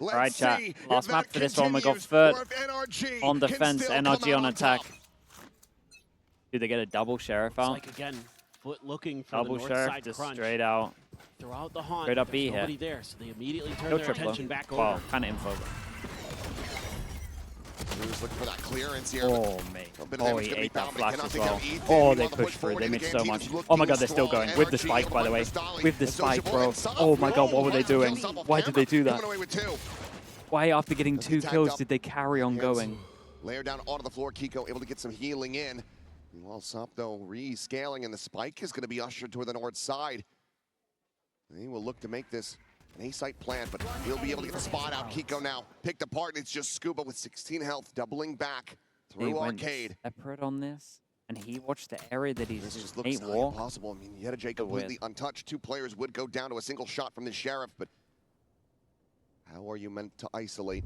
All right, chat. Last map for this one. We got FUT on defense, NRG on attack. Do they get a double sheriff out? Like again, FUT looking for double the north sheriff side just crunch. straight out. Throughout the haunt, Straight up B nobody here. there, so they immediately turn No their triple. attention back Wow, over. kind of info. Who's looking for that clearance here? Oh, mate. Oh, he ate that flash as well. Ethan. Oh, they pushed through. They missed so much. Oh my god, they're still going. With the spike, by the way. With the spike, bro. Oh my god, what were they doing? Why did they do that? Why, after getting 2 kills, did they carry on going? Layer down onto the floor. Kiko able to get some healing in. Meanwhile, Sop, though, rescaling, and the spike is going to be ushered toward the north side. He will look to make this an A-site plan, but he'll be able to get the spot out. Kiko now picked apart, and it's just Scuba with 16 health, doubling back through Arcade. Separate on this, and he watched the area that he's This just looks ate war. impossible. I mean, Yetajay completely untouched. 2 players would go down to a single shot from the Sheriff, but how are you meant to isolate?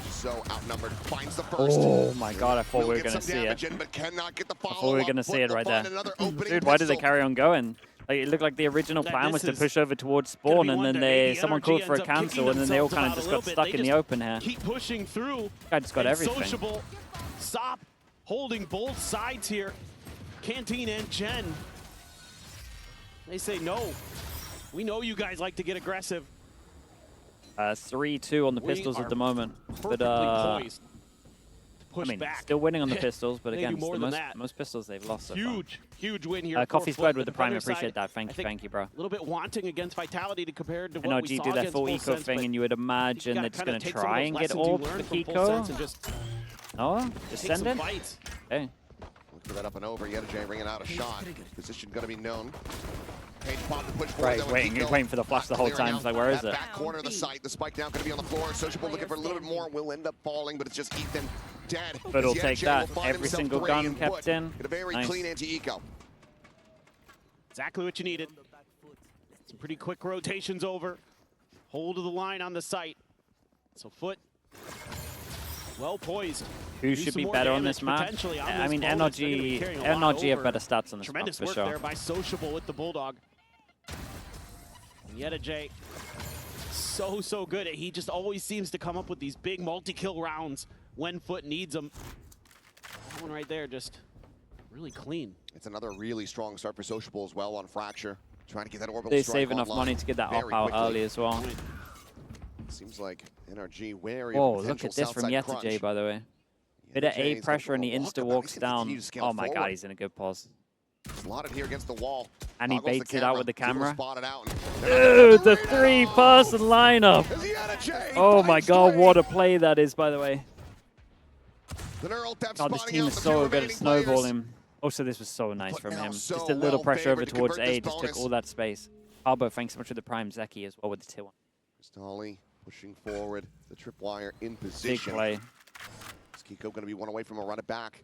So outnumbered, finds the first. Oh my god, I thought we were going to see it. But cannot get the I thought we were going to see it right there. Dude, why did they carry on going? Like, it looked like the original plan was to push over towards spawn, and then someone called for a cancel, and then they all kind of just got stuck in the open here. Keep pushing through. Guy just got everything. Sociable, Sop holding both sides here. Canteen and Gen. They say no. We know you guys like to get aggressive. 3-2 on the pistols at the moment. But poised. I mean, still winning on the pistols, but again, it's the most pistols they've lost so far. Huge win here. Coffee Squared with the prime, appreciate that. Thank you, bro. A little bit wanting against Vitality to compare to what we NRG saw do their against full eco Sense, thing, and you would imagine they're just going to try and get orbs for Kiko. Oh, just send it? Okay. Look for that up and over. Yetajay ringing out a shot. Position going to be known. Page pop to push Right, forward. waiting for the flash the whole time. It's like, where is it? Back corner of the site. The spike now going to be on the floor. Sociable looking for a little bit more. Will end up falling, but it's just Ethan dead. But he'll take that. Every single gun kept in. Get a very clean anti-eco. Exactly what you needed. Some pretty quick rotations over. Hold of the line on the site. So FUT well poised. Who should be better on this map? I mean, NRG have better stats on this map, for sure. Tremendous work there by Sociable with the Bulldog. Yetajay, so good. He just always seems to come up with these big multi-kill rounds when FUT needs them. That one right there, just really clean. It's another really strong start for Sociable as well on Fracture. Trying to get that orbital They strike save enough money to get that up out early as well. Seems like NRG wary Oh, of look at this from Yetajay, by the way. Bit of A pressure, and he insta-walks down. Oh my god, he's in a good pause. Slotted here against the wall. And he baits it out with the camera. Dude, the 3-person lineup. Oh my god, what a play that is, by the way. God, this team is so good at snowballing. Also, this was so nice from him. Just a little pressure over towards A, just took all that space. Harbo, thanks so much for the prime. Zeki as well with the tier 1. Cristali pushing forward. The tripwire in position. Big play. Is Kiko going to be one away from a run it back?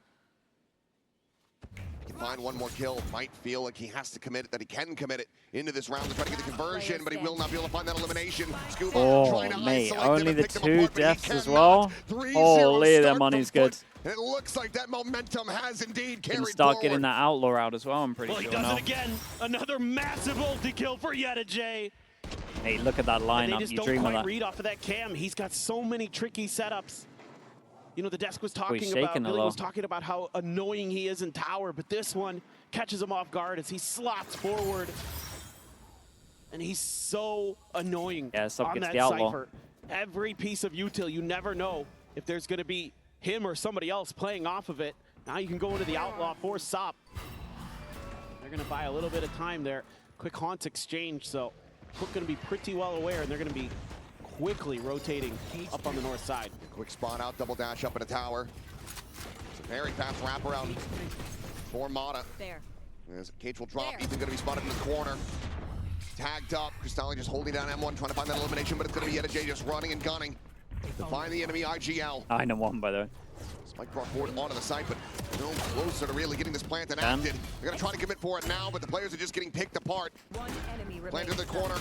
He can find one more kill. Might feel like he has to commit it, that he can commit it into this round to try to get the conversion, but he will not be able to find that elimination. Scuba oh, mate, only the 2 deaths as well? Holy, their money's good. And it looks like that momentum has indeed carried Can start forward. getting that outlaw out as well, I'm pretty sure. He does it again. Another massive ulti kill for Yetajay. Hey, look at that lineup. You dream of that. Read off of that cam. He's got so many tricky setups. You know, the desk was talking about how annoying he is in tower, but this one catches him off guard as he slots forward. And he's so annoying on that Cypher. Every piece of util, you never know if there's going to be him or somebody else playing off of it. Now you can go into the outlaw for Sop. They're going to buy a little bit of time there. Quick haunts exchange, so FUT going to be pretty well aware, and they're going to be quickly rotating up on the north side. Quick spawn out, double dash up in a tower. It's a very fast wraparound for Mata. As Cage will drop, Ethan going to be spotted in the corner. Tagged up, Cristali just holding down M1, trying to find that elimination, but it's going to be Yetajay just running and gunning to find the enemy IGL. 9-1, by the way. Spike brought forward onto the site, but no closer to really getting this plant enacted. They're going to try to commit for it now, but the players are just getting picked apart. Planted in the corner.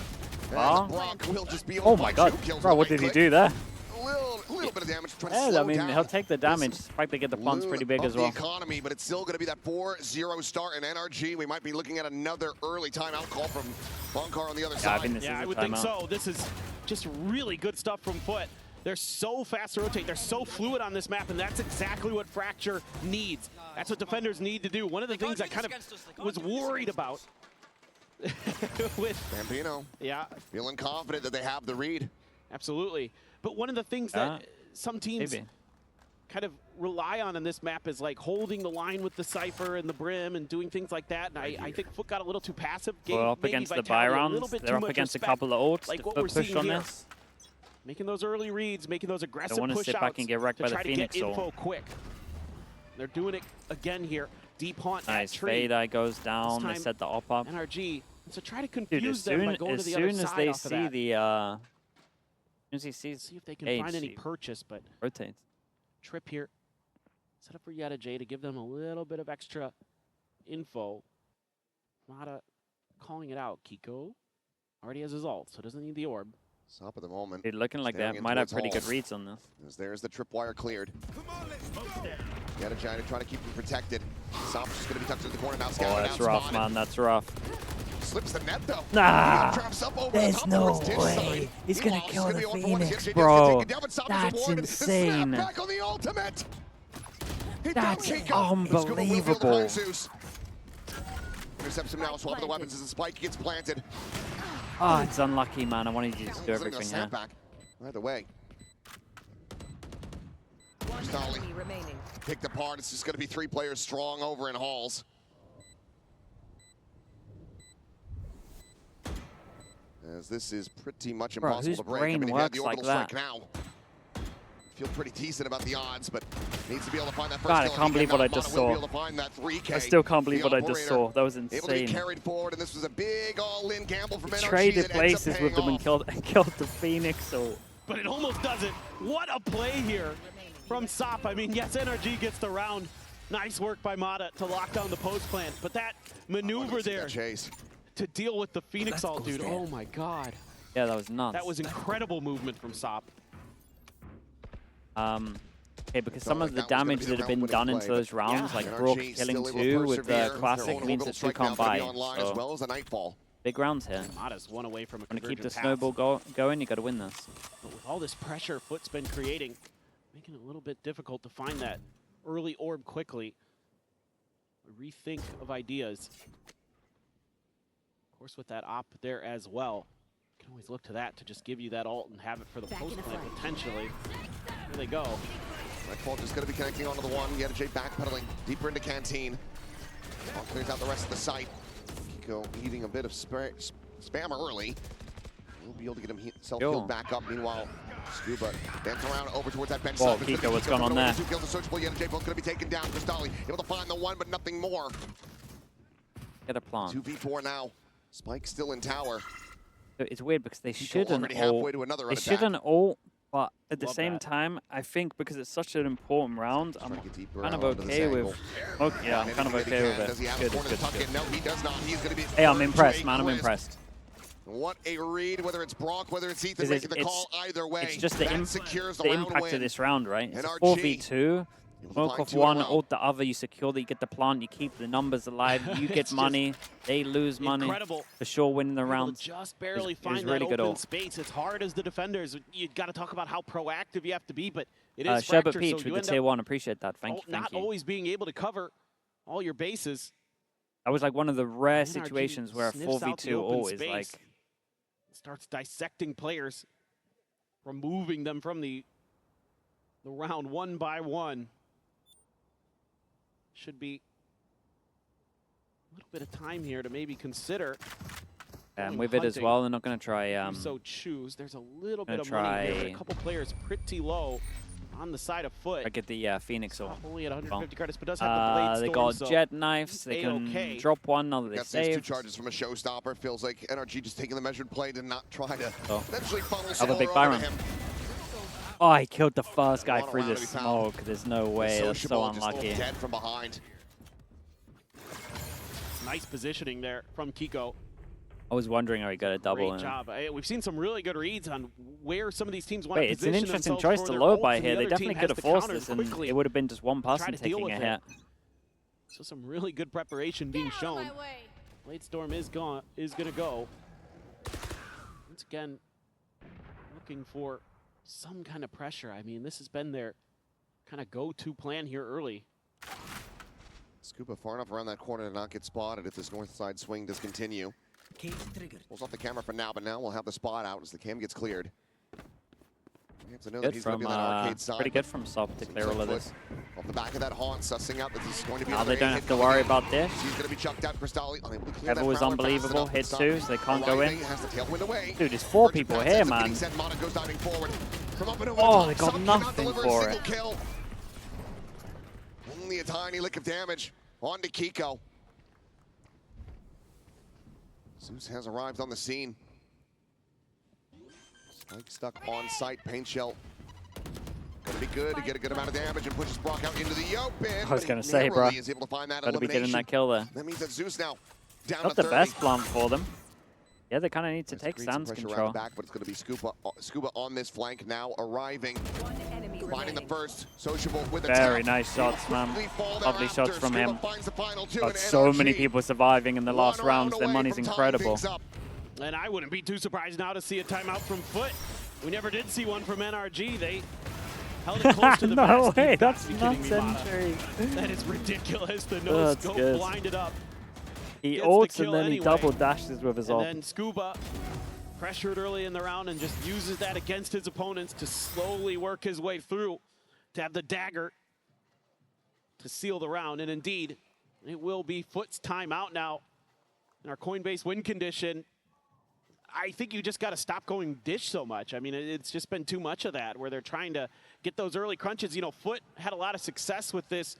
And Brock will just be able to my god, bro, what did he do there? Little little bit of damage. Trying to Yeah, slow I mean, down. he'll take the damage. Despite they get the plants pretty big as well. The economy, but it's still going to be that 4-0 start in NRG. We might be looking at another early timeout call from Bunkar on the other side. I would think so. This is just really good stuff from FUT. They're so fast to rotate. They're so fluid on this map, and that's exactly what Fracture needs. That's what defenders need to do. One of the things I kind of was worried about with Bambino, feeling confident that they have the read. Absolutely. But one of the things that some teams kind of rely on in this map is like holding the line with the Cypher and the Brim and doing things like that. And I think FUT got a little too passive. Well, up against the buy rounds, they're up against a couple of ults. Like the what we're push seeing on here. this. Making those early reads, making those aggressive Don't want to push sit back and get wrecked by the Phoenix. To try to get info quick. They're doing it again here. Deep haunt. Nice. Fade goes down. They set the op up. NRG. So try to confuse Dude, them by going to the other side. As soon as he sees see if they can find any purchase, but rotates. Trip here. Set up for Yeta J to give them a little bit of extra info. Mata calling it out. Kiko already has his ult, so doesn't need the orb. Stop at the moment. Dude, looking like that might have pretty good reads on this. As there's the tripwire cleared. Yeta J to try to keep him protected. Sop's just going to be tucked in the corner now. Oh, that's rough, man. That's rough. Slips the net though. Nah, there's no way. He's gonna kill the Phoenix, bro. That's insane. That's unbelievable. Intercepts him now, swap of the weapons as the spike gets planted. Oh, it's unlucky, man. I wanted you to do everything here. Either way. Picked apart. It's just going to be 3 players strong over in Halls. As this is pretty much impossible to break. I mean, works the orbital strike now. Feel pretty decent about the odds, but needs to be able to find that first God, I kill. can't believe what I just saw. I still can't believe what I just saw. That was insane. Able to be carried forward, and this was a big all-in gamble from NRG. Traded places with them and killed the Phoenix. So. But it almost doesn't. What a play here from Sop. I mean, yes, NRG gets the round. Nice work by Mata to lock down the post plant, but that maneuver there to deal with the Phoenix ult, dude. Oh my God. Yeah, that was nuts. That was incredible movement from Sop. Okay, because some of the damage that have been done into those rounds, like Brook killing 2 with the classic, means that 2 can't buy. So, big rounds here. Mata's one away from a to keep the snowball going, you got to win this. But with all this pressure FUT's been creating, making it a little bit difficult to find that early orb quickly. Rethink of ideas. Of course, with that op there as well. You can always look to that to just give you that ult and have it for the post play potentially. Here they go. Nightfall just going to be connecting onto the one. Yeta J backpedaling deeper into Canteen. Clears out the rest of the site. Kiko eating a bit of spam early. He'll be able to get himself healed back up. Meanwhile, Scuba bent around over towards that bench. Whoa, Kiko, what's going on there? 2 kills searchable. Yeta J both going to be taken down. Cristali able to find the one, but nothing more. Get a plant. 2v4 now. Spike still in tower. It's weird because they shouldn't ult. But at the same time, I think because it's such an important round, I'm kind of okay with. Okay, yeah, I'm kind of okay with it. Good. No, he does not. He's going to be. Hey, I'm impressed, man. I'm impressed. What a read, whether it's Brock, whether it's Ethan making the call, either way. It's just the impact of this round, right? It's NRG. 4v2. Smoke off one, ult the other, you secure that, you get the plant, you keep the numbers alive, you get money, they lose money. Incredible. For sure winning the round. Just barely find that open space. It's hard as the defenders. You got to talk about how proactive you have to be, but it is Sherbet Fracture, Peach so with the tier 1, appreciate that. Thank you. Not always being able to cover all your bases. That was like one of the rare situations where a 4v2 ult is like... Starts dissecting players, removing them from the round one by one. Should be a little bit of time here to maybe consider. And with it as well, they're not going to try. So choose. There's a little bit of money here, but a couple players pretty low on the side of FUT. I get the Phoenix ult. Only at 150 credits, but does have the blade storm. They got jet knives. They can drop one now that they saved. 2 charges from a showstopper. Feels like NRG just taking the measured play to not try to eventually funnel have a big buy run. Oh, he killed the first guy through the smoke. There's no way. That's so unlucky. Dead from behind. Nice positioning there from Kiko. I was wondering how he got a double. Great job. We've seen some really good reads on where some of these teams want Wait, to it's an position interesting themselves choice for to their low ults, by and here. the They other definitely team could has have to forced counter this, and quickly it would have been just one try person to deal taking with a it. hit. So some really good preparation being shown. Bladestorm is going to go. Once again, looking for some kind of pressure. I mean, this has been their kind of go-to plan here early. Scuba far enough around that corner to not get spotted if this north side swing does continue. Pulls off the camera for now, but now we'll have the spot out as the cam gets cleared. We have to know that he's going to be on that arcade side. Pretty good from Sop to clear all of this. Off the back of that haunt, sussing out that this is going to be Now they don't have to worry about this. She's going to be chucked out. Cristalli unable to clear that Ever was prowler unbelievable. fast Hit enough. two, so they can't go in. Has the tailwind away. Dude, there's 4 people here, man. Goes diving forward. From up and over Oh, the they top. got Sub nothing cannot deliver for a it. single kill. Only a tiny lick of damage. On to Kiko. Zeus has arrived on the scene. Spike stuck on site. Paint shell. Gonna be good to get a good amount of damage and pushes Brock out into the open. I was gonna say, bro. Is able to find that Gotta be getting that kill there. That means that Zeus now down Not to the 30. best plant for them. Yeah, they kind of need to take Create some Sans pressure control. around the back, but it's going to be Scuba on this flank now, arriving. Finding the first. Sociable with a Very tap. nice shots, man. Lovely shots from Scuba him. finds the final two, Got and so many NRG people surviving in the last one round rounds. Their away money's from tying incredible. things up. And I wouldn't be too surprised now to see a timeout from FUT. We never did see one from NRG. They held it close to the No vest. way, You've got that's to be kidding me, nuts, Mata. entry. That is ridiculous. The Oh, no that's scope good. blinded up. He Gets the ults kill and then he anyway. double dashes with his And ult. then Scuba pressured early in the round and just uses that against his opponents to slowly work his way through to have the dagger to seal the round. And indeed, it will be FUT's timeout now in our Coinbase win condition. I think you just got to stop going dish so much. I mean, it's just been too much of that where they're trying to get those early crunches. You know, FUT had a lot of success with this,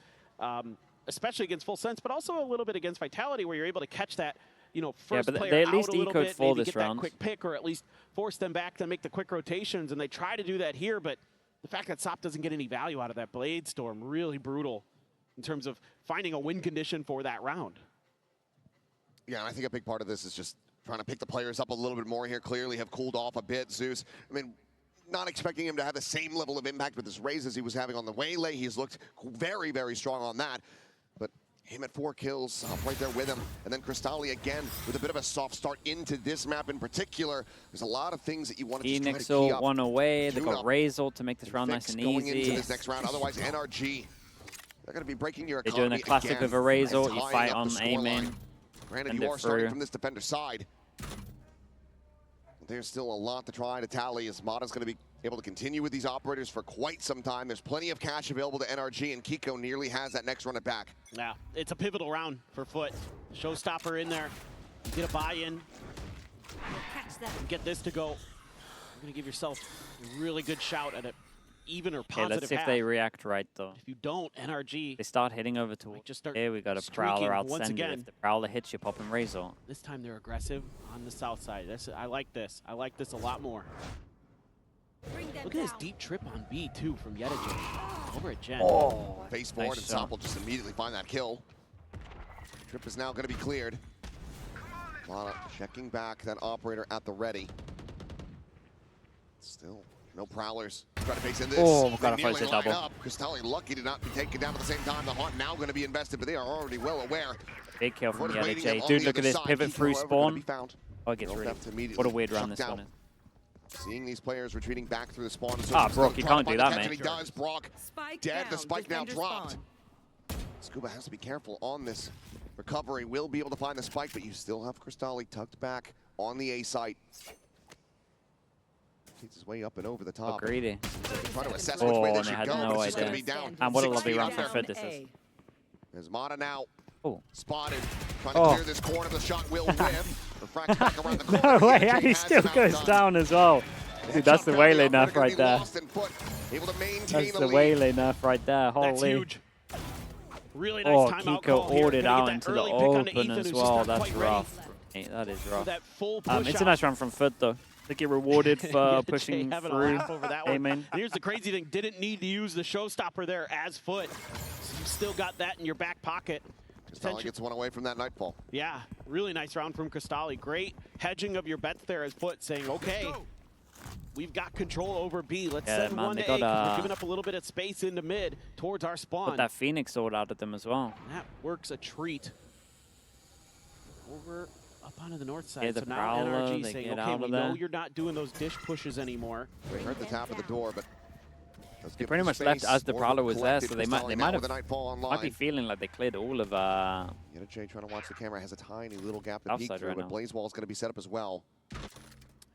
especially against Full Sense, but also a little bit against Vitality where you're able to catch that, you know, first but player they at out least a little ecoed bit, for maybe this get round. that quick pick or at least force them back to make the quick rotations. And they try to do that here, but the fact that Sop doesn't get any value out of that Bladestorm, really brutal in terms of finding a win condition for that round. Yeah, and I think a big part of this is just trying to pick the players up a little bit more here. Clearly have cooled off a bit, Zeus. I mean, not expecting him to have the same level of impact with his raise as he was having on the Waylay. He's looked very, very strong on that. But him at 4 kills, right there with him. And then Cristalli again with a bit of a soft start into this map in particular. There's a lot of things that you want to just try to key Enixel up. one away. They Tune got up. Razor to make this round nice and Going into easy. this next round. Otherwise, NRG, they're going to be breaking your They're economy doing a classic again with a Razor. and You tying fight up on the A scoreline. main. Granted, Send you it are starting through. from this defender side. There's still a lot to try to tally as Mata's going to be able to continue with these operators for quite some time. There's plenty of cash available to NRG, and Kiko nearly has that next run it back. Yeah, it's a pivotal round for FUT. Showstopper in there. Get a buy-in. Get this to go. You're going to give yourself a really good shout at it. Even or Yeah, positive let's see if half. they react right, though. If you don't, NRG, They start hitting over to might just start here. We got a streaking Prowler once outsend. again. If the Prowler hits you, pop and Razor. this time they're aggressive on the south side. I like this. I like this a lot more. Look at this deep trip on B, too, from Yetagen. Over at Gen. Oh, Face forward, nice and shot. Sop will just immediately find that kill. Trip is now going to be cleared. Mata checking back that operator at the ready. Still, no Prowlers. Try to base in this. Oh, They gotta nearly force a line double. up. Cristalli lucky to not be taken down at the same time. The Haunt now going to be invested, but they are already well aware. Big kill from What is waiting them Yeta. on Dude, the look at other this side. pivot Kiko, through however, gonna be spawn. found. Oh, it gets They'll really. have to immediately What a weird round shut this down. one is. Seeing these players retreating back through the spawn. Ah, Soja's Brock, still you trying can't to do find that, the catch, mate. and he does. Brock Spike dead. down. The spike now Defender dropped. spawn. Scuba has to be careful on this recovery. Will be able to find the spike, but you still have Cristalli tucked back on the A site. Takes his way up and over the Oh, top. greedy. Trying to assess Oh, which way and they they should had go, no but it's just going to idea. be down. And what a 6 lovely feet round under. for FUT this is. There's Mata now Oh. spotted. Trying to Oh. clear this corner. The shot will whiff. Refracts back around the corner. No way, EJ and he has still him goes outdone. down as well. Dude, that's the Waylay nerf right there. Able to maintain That's the lead. Waylay nerf right there. That's Holy. huge. Really nice Oh, timeout Kiko call here. ordered Gotta out get that into the early pick onto open Ethan, as who's just well. not That's quite ready rough. Hey, that is for rough. that full push It's a out. nice run from FUT, though. They get rewarded for Yeah, pushing Jay having a through. laugh over that one. Amen. And here's the crazy thing: didn't need to use the showstopper there as FUT. So you still got that in your back pocket Cristalli gets one away from that Nightfall. Yeah, really nice round from Cristalli. Great hedging of your bets there as FUT saying, okay, we've got control over B. Let's send one to A. We're giving up a little bit of space into mid towards our spawn. Put that Phoenix sword out of them as well. That works a treat. Over up onto the north side. Yeah, So now NRG saying, okay, we know you're not doing those dish pushes anymore. They heard the tap of the door, but they pretty much left as the Prowler was there, so they might be feeling like they cleared all of Jay trying to watch the camera, has a tiny little gap to peek through, but Blaze Wall is going to be set up as well. I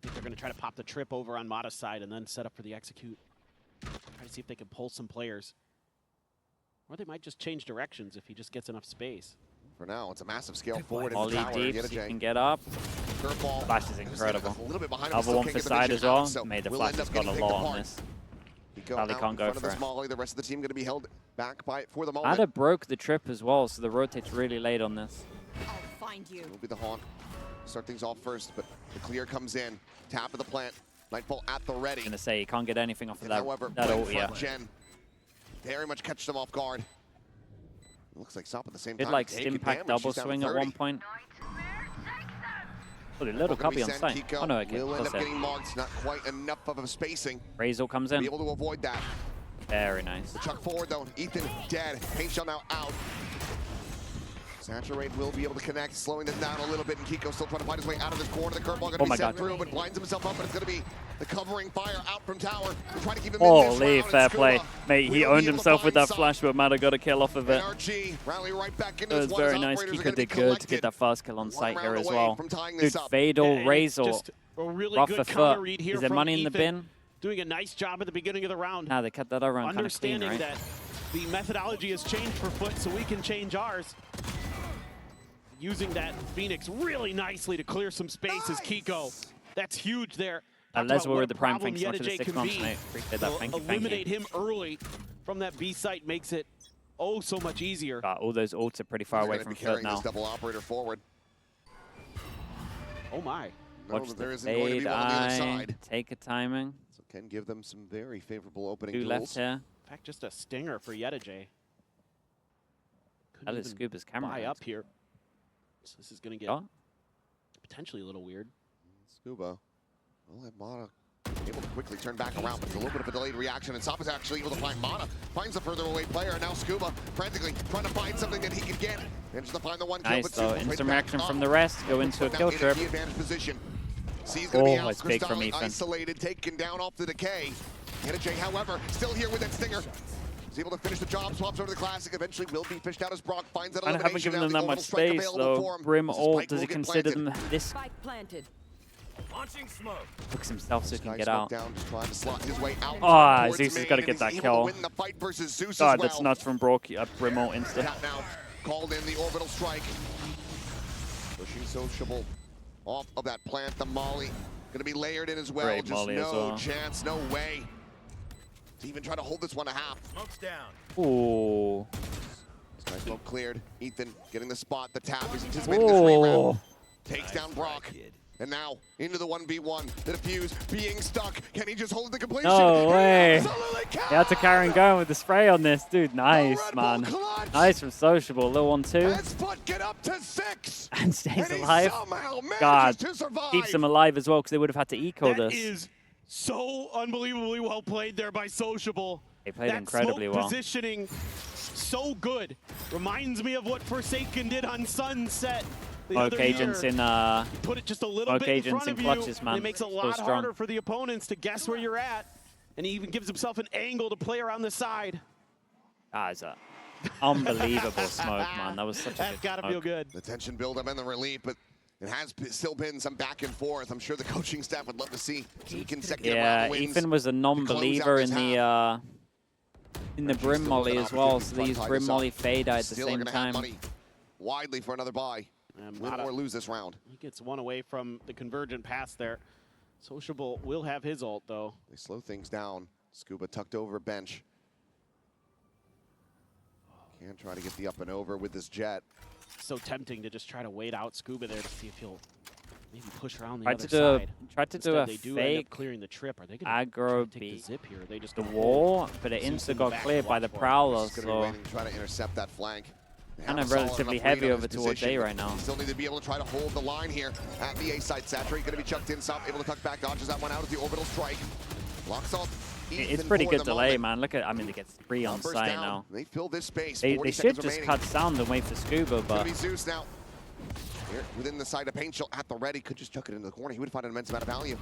think they're going to try to pop the trip over on Mata's side and then set up for the execute. Try to see if they can pull some players. Or they might just change directions if he just gets enough space. For now, it's a massive scale forward. Ollie deep, he can get up. Flash is incredible. Other one for side as well. Made the Flash has got a lot on this. Probably can't go for it. The rest of the team going to be held back by it for the moment. Ada broke the trip as well, so the rotate's really late on this. I'll find you. Will be the Haunt. Start things off first, but the clear comes in. Tap of the plant. Nightfall at the ready. I'm gonna say you can't get anything off of that. However, that ult, yeah. Gen very much catch them off guard. It looks like Sop at the same time. Did like Stimpack double swing at one point. Oh, the little copy on site. Oh no, okay. Will end up getting marked. Not quite enough of a spacing. Razor comes in. Be able to avoid that. Very nice. The chuck forward though. Ethan dead. Paint shell now out. Saturate will be able to connect, slowing this down a little bit, and Kiko still trying to find his way out of this corner. The curveball going to be sent through, but blinds himself up, and it's going to be the covering fire out from tower. We're trying to keep him in this round, fair play. Mate, he owned himself with that flash, but Mata got a kill off of it. NRG rally right back into it was very nice. Kiko did good to get that fast kill on site here as well. Dude, Fatal, Razor, rough for FUT. Is there money in the bin? Doing a nice job at the beginning of the round. Nah, they kept that around kind of clean, right? Understanding that the methodology has changed for FUT, so we can change ours. Using that Phoenix really nicely to clear some space is Kiko. That's huge there. Les were with the prime. Thanks so much for the 6 months, mate. Appreciate that. Thank you. Eliminate him early from that B site makes it oh so much easier. All those ults are pretty far away from FUT now. This double operator forward. Oh my. Watch the fade eye. Take a timing. So can give them some very favorable opening duels. duels. Left here. In fact, just a stinger for Yetajay. That is Scuba's camera. Buy up here. So this is going to get potentially a little weird. Scuba will have Mata able to quickly turn back around, but it's a little bit of a delayed reaction, and Sop is actually able to find Mata. Finds a further away player, and now Scuba frantically trying to find something that he can get. Manages to find the one kill, nice, though. Instant reaction from the rest. Go into a kill trip. Position. C's going to be out. That's big from Ethan. Isolated, taken down off the decay. NRG, however, still here with that stinger. He's able to finish the job, swaps over the Classic, eventually will be fished out as Brock finds that elimination. I haven't given them that much space, though. Brim ult, does he consider them this? Launching smoke. Hooks himself so he can get out. Down, just trying to slot his way out. Oh, Zeus has got to get that kill. God, that's nuts from Brock. Brim ult insta. Now called in the orbital strike. Pushing Sociable off of that plant. The Molly going to be layered in as well. Great just Molly no chance, no way to even try to hold this one a half. Smoke's down. Ooh. Smoke cleared. Ethan getting the spot. The tap is anticipating this round. Takes down Brock. And now into the 1v1. The defuse being stuck. Can he just hold the completion? No way. He had to carry on going with the spray on this. Dude, nice, man. Nice from Sociable. Little 1-2. FUT get up to 6. And stays alive. God, keeps him alive as well because they would have had to eco this. That is so unbelievably well played there by Sociable. They played incredibly well. Positioning so good. Reminds me of what Forsaken did on Sunset. Smoke agents in put it just a little bit in front of clutches, man. It makes it a lot harder for the opponents to guess where you're at. And he even gives himself an angle to play around the side. That is a unbelievable smoke, man. That was such a That's got to feel good. The tension build up and the relief, but it has still been some back and forth. I'm sure the coaching staff would love to see consecutive round wins. Ethan was a non-believer in the Brim Molly as well, so these Brim Molly fade at the same time. Widely for another buy. Win or lose this round. He gets one away from the convergent pass there. Sociable will have his ult, though. They slow things down. Scuba tucked over bench. Can try to get the up and over with this jet. So tempting to just try to wait out Scuba there to see if he'll maybe push around the other side. Tried to do a they do fake end up clearing the trip. Are they going aggro to take the zip here? Are they just the wall, but it insta got cleared by the Prowler. So trying to intercept that flank. kind of relatively heavy over towards A right now. Still need to be able to try to hold the line here at the A side. Saturate going to be chucked in, Sop able to tuck back, dodges that one out of the orbital strike. Locks off. It's pretty good delay, man. Look at, I mean, they get 3 on site now. They fill this space. They should just cut sound and wait for Scuba, but... Be Zeus now. Here, within the side of paint shell at the ready, could just chuck it into the corner. He would find an immense amount of value.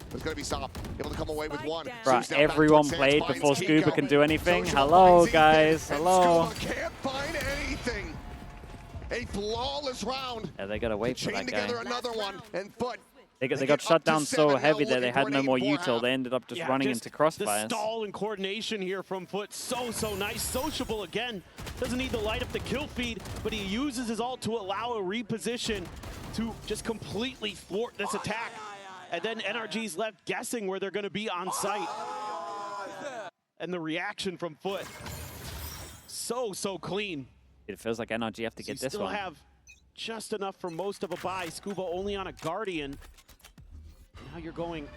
But it's going to be Sop, able to come away with one. Right, everyone played before Scuba can do anything. Hello, guys. Hello. Scuba can't find anything. A flawless round. Yeah, they got to wait for that guy. Chain together another one, and FUT. They got shut down so heavy that they had no more util. They ended up just running into crossfires. The stall and coordination here from FUT, so nice. Sociable again. Doesn't need to light up the kill feed, but he uses his ult to allow a reposition to just completely thwart this attack. And then NRG's left guessing where they're going to be on site. And the reaction from FUT, so clean. It feels like NRG have to get this one. Still have just enough for most of a buy. Scuba only on a Guardian. Now you're going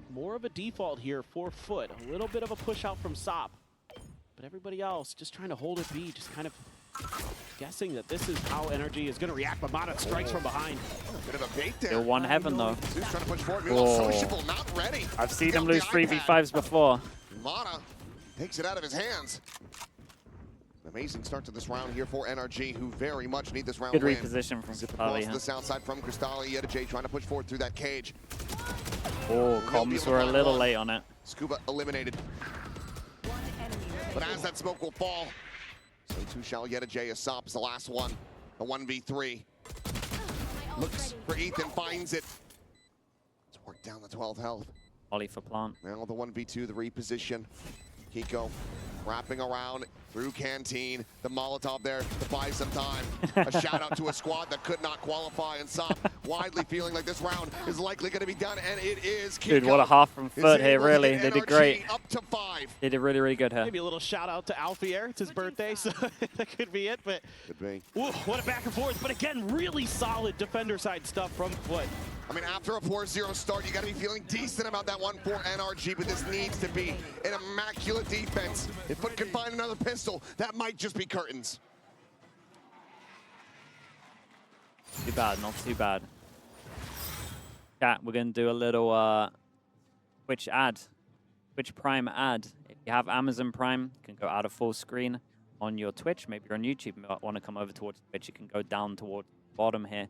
more of a default here for FUT. A little bit of a push out from Sop. But everybody else just trying to hold it B, just kind of guessing that this is how NRG is going to react. But Mana strikes from behind. Bit of a bait there. Still one heaven, though. Zeus trying to push forward. Meanwhile, Sociable not ready. I've seen him lose 3v5s before. Mana takes it out of his hands. Amazing start to this round here for NRG, who very much need this round Good win. reposition from Cristalli. Cristalli. The south side from Cristalli. J trying to push forward through that cage. Oh, comms were a little late on it. Scuba eliminated. But as that smoke will fall, so too shall J. As Sop is the last one. A 1v3. Looks for Ethan, finds it. Let's work down the 12 health. Ollie for plant. Now the 1v2, the reposition. Kiko wrapping around through Canteen. The Molotov there to buy some time. A shout out to a squad that could not qualify, and Sop widely feeling like this round is likely going to be done, and it is. Kiko Dude, what a half from FUT here, really. They did great. Up to 5. They did really good here. Maybe a little shout out to Alfier. It's his birthday, so that could be it. But could be. Ooh, what a back and forth. But again, really solid defender side stuff from FUT. I mean, after a 4-0 start, you got to be feeling decent about that one for NRG, but this needs to be an immaculate defense. If FUT can find another pistol, that might just be curtains. Too bad, not too bad. Chat, we're going to do a little Twitch ad. Twitch Prime ad. If you have Amazon Prime, you can go out of full screen on your Twitch. Maybe you're on YouTube and want to come over towards Twitch, you can go down towards the bottom here.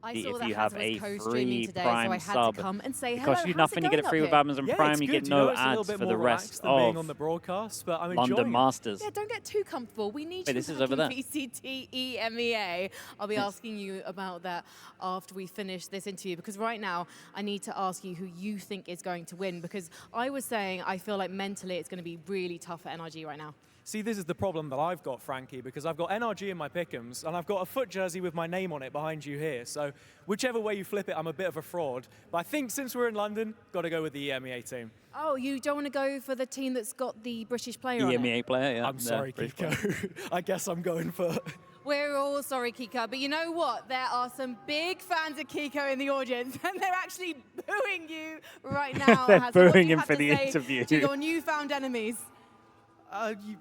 If you have a free Prime sub, because you nothing you get it free with Amazon Prime, you get no ads for the rest of being on the broadcast, but I'm London Masters. Yeah, don't get too comfortable. We need you this is over there. VCT EMEA. I'll be asking you about that after we finish this interview, because right now I need to ask you who you think is going to win, because I was saying I feel like mentally it's going to be really tough for NRG right now. See, this is the problem that I've got, Frankie, because I've got NRG in my pick'ems, and I've got a FUT jersey with my name on it behind you here. So whichever way you flip it, I'm a bit of a fraud. But I think since we're in London, got to go with the EMEA team. Oh, you don't want to go for the team that's got the British player on it? EMEA player, yeah. I'm sorry, Kiko. I guess I'm going for... We're all sorry, Kiko, but you know what? There are some big fans of Kiko in the audience, and they're actually booing you right now. They're booing him for the interview. To your newfound enemies.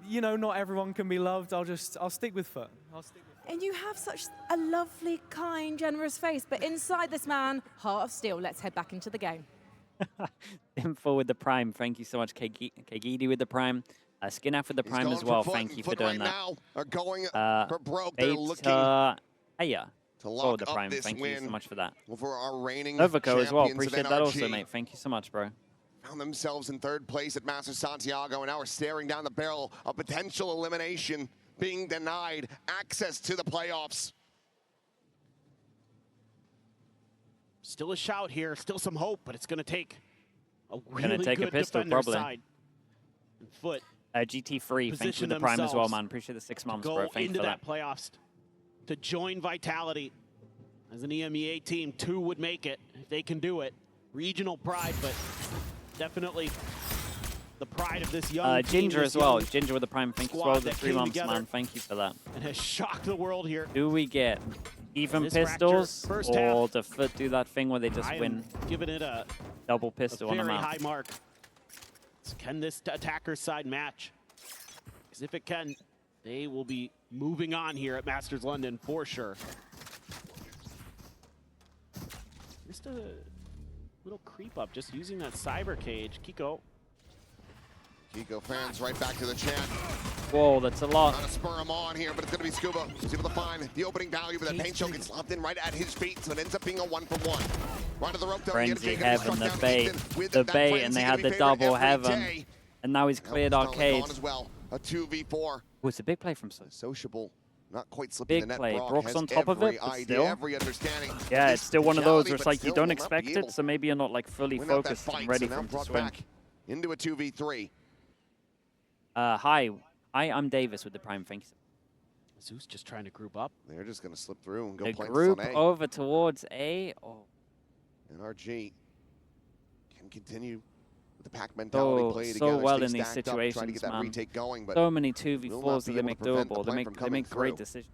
You know, not everyone can be loved. I'll stick with FUT. And you have such a lovely, kind, generous face, but inside this man, heart of steel. Let's head back into the game. Info with the Prime. Thank you so much, Kagidi with the Prime. Skinaf with the Prime as well. Thank you for doing that. Now are going for broke. They're looking to lock the up Prime. this Thank win. you so much for that. For our reigning Novaco as well. champions of Appreciate that also, NRG. mate. Thank you so much, bro. Found themselves in 3rd place at Master Santiago, and now we're staring down the barrel of potential elimination, being denied access to the playoffs. Still a shout here, still some hope, but it's going to take a really good a pistol, defender probably. side. And FUT GT3, thank you for the Prime as well, man. Appreciate the 6 months, bro. Thank you for that. Playoffs to join Vitality as an EMEA team. 2 would make it if they can do it. Regional pride, but definitely the pride of this young team. Ginger as well. Ginger with the Prime. Thank you for all the 3 months, man. Thank you for that. And has shocked the world here. Do we get even This pistols, fracture, or first does FUT do that thing where they just win giving it a double pistol on a very map? high mark. So can this attacker side match? Because if it can, They will be moving on here at Masters London for sure. Just a little creep up, just using that cyber cage. Kiko fans right back to the chat. Whoa, that's a lot. Trying to spur him on here, but it's going to be Scuba. He's able to find the opening value, but that paint choke gets lobbed in right at his feet, so it ends up being a 1-for-1. Right to the rope, though. Frenzy Heaven, the bait, and they had the double Heaven. And now he's cleared Arcade. As well. A 2v4. Oh, it's a big play from Sociable. Not quite slipping the net. Big play. Brock's Brock's on top of it, but still. Every understanding. Yeah, it's still one of those where it's like you still don't will not expect be it, able so maybe you're not like fully win out that focused fight, and ready so for now him to brought swing. back into a 2v3. Hi, I'm Davis with the Prime. Thank you. Zeus just trying to group up. They're just going to slip through and go The play group this on A. over towards A. Oh. NRG can continue with the pack mentality play together. So well stay in these stacked up, trying to situations, get that man. retake going, but So many will not 2v4s that be they able make to prevent the doable. play from They coming make great through. decisions.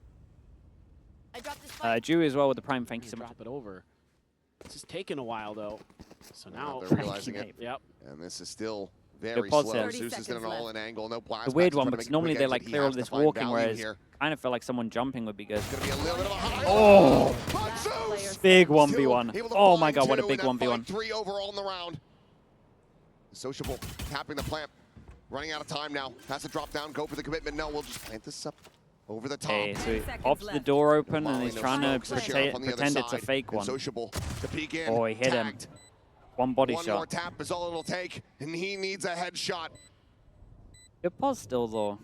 I dropped this spike. Dewey as well with the Prime. Thank you so much. Drop it over. This is taking a while though. So now they're realizing it. Yep. And this is still very pause slow. there. Zeus is in an all-in angle, no blast. The weird Max one, trying to because make a normally quick they like exit. He clear all has to this find walking, value whereas here. kind of feel like someone jumping would be good. Gonna be a little bit of a high. Oh! But Zeus Big still 1v1. able to Oh my find god, what a two big in that 1v1. fight. 3 overall in the round. Sociable tapping the plant. Running out of time now. Has to drop down, go for the commitment. No, we'll just plant this up over the top. Okay, so he 30 pops the seconds door open Molly, and he's no trying to smokes, the sheriff on the other pretend it's a side, fake and one. Sociable to peek in. Oh, he hit him. Tagged. One body One more shot. tap is all it'll take, and he needs a headshot. Good pause still though.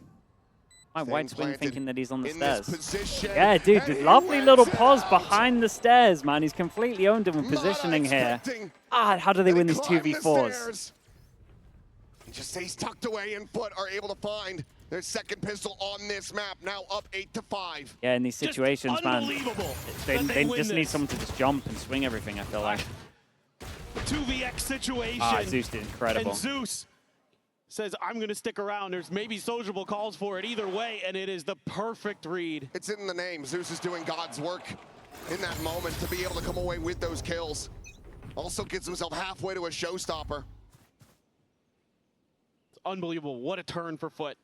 My Staying white swing planted thinking that he's on the in this stairs. position, Yeah, dude, and he lovely wins little it pause out. behind the stairs, man. He's completely owned him with Not positioning here. expecting Ah, how do they that win he these climbed the 2v4s? stairs. He just stays tucked away, and FUT are able to find their second pistol on this map. Now up 8-5. Yeah, in these Just situations, man, unbelievable they that they win just need this. someone to just jump and swing everything, I feel like. 2vx situation. Ah, Zeus did incredible. And Zeus says, I'm going to stick around. There's maybe Sociable calls for it either way, and it is the perfect read. It's in the name. Zeus is doing God's work in that moment to be able to come away with those kills. Also gets himself halfway to a showstopper. It's unbelievable. What a turn for FUT.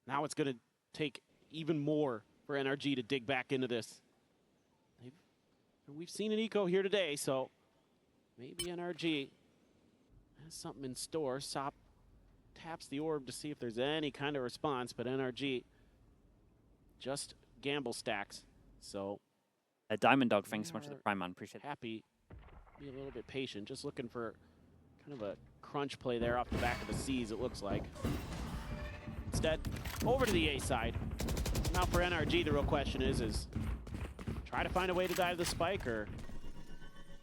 Now it's going to take even more for NRG to dig back into this. We've seen an eco here today, so maybe NRG has something in store. Sop taps the orb to see if there's any kind of response, but NRG just gamble stacks. So Diamond Dog, thanks so much for the Prime, man. Appreciate it. happy, be a little bit patient, just looking for kind of a crunch play there off the back of the C's, it looks like. Instead, over to the A side. Now for NRG, the real question is try to find a way to dive the spike or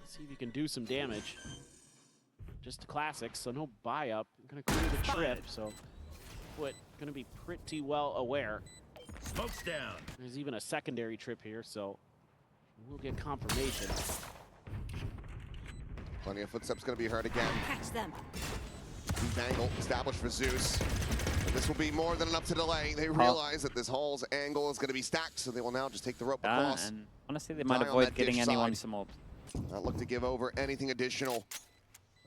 see if you can do some damage. Just classics, so no buy up. I'm gonna clear the trip, so FUT gonna be pretty well aware. Smoke's down. There's even a secondary trip here, so we'll get confirmation. Plenty of footsteps going to be heard again. Catch them. Deep angle established for Zeus. And this will be more than enough to delay. They realize that this Hall's angle is going to be stacked, so they will now just take the rope across. And honestly, they might Die on avoid that getting ditch anyone side. some orbs. Not look to give over anything additional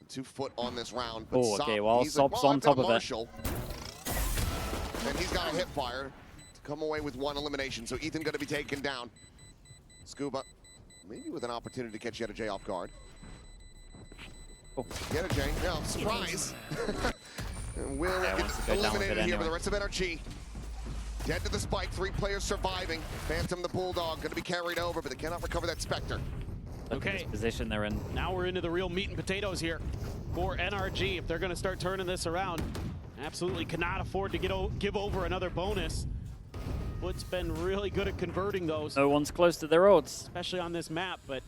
to FUT on this round. But Oh, okay, Sop, well, he's like, Sop's well, on I've got top of it. Marshall. And he's got a hip fire to come away with one elimination. So Ethan going to be taken down. Scuba, maybe with an opportunity to catch Yetta J off guard. Oh. Yetta J, yeah, surprise. And will Yeah, get wants to go down with eliminated it here with anyway. the rest of NRG. Dead to the spike, 3 players surviving. Phantom the Bulldog going to be carried over, but they cannot recover that Spectre. Look at this position they're in. Now we're into the real meat and potatoes here for NRG. If they're going to start turning this around, absolutely cannot afford to give over another bonus. FUT's been really good at converting those, No one's close to their odds. especially on this map, but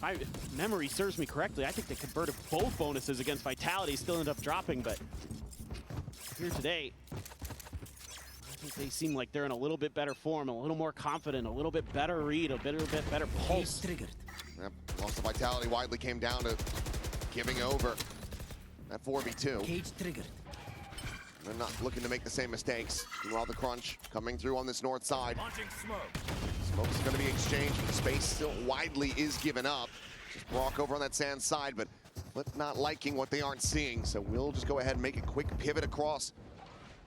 if memory serves me correctly, I think they converted both bonuses against Vitality, still ended up dropping, but here today, I think they seem like they're in a little bit better form, a little more confident, a little bit better read, a little bit better pulse. Triggered. Yep, loss of Vitality widely came down to giving over that 4v2. Cage triggered. They're not looking to make the same mistakes. Meanwhile, the crunch coming through on this north side. Launching smoke. Smoke's going to be exchanged. Space still widely is given up. Just Brock over on that sand side, but but not liking what they aren't seeing. So we'll just go ahead and make a quick pivot across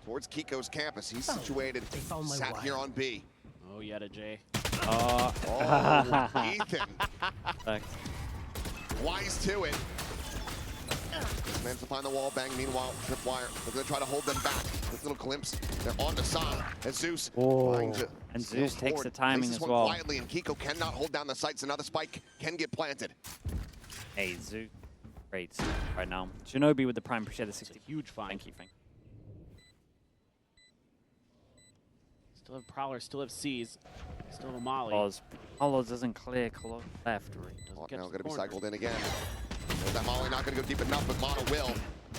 towards Kiko's campus. He's situated, sat here on B. Oh, yet Jay. Oh, Ethan. Thanks. Wise to it. Managed to find the wall bang. Meanwhile, Tripwire, they're going to try to hold them back. This little glimpse. They're on to Sam as Zeus. And Zeus takes the timing as well. Quietly, and Kiko cannot hold down the sights. Another spike can get planted. Hey, Zeus. Great right now. Shinobi with the prime pressure, the 60. Huge find. Thank you. Still have Prowler, still have C's, still have Molly. Paulo doesn't clear left. Now going to be cycled in again. There's that Molly, not going to go deep enough, but Mono will.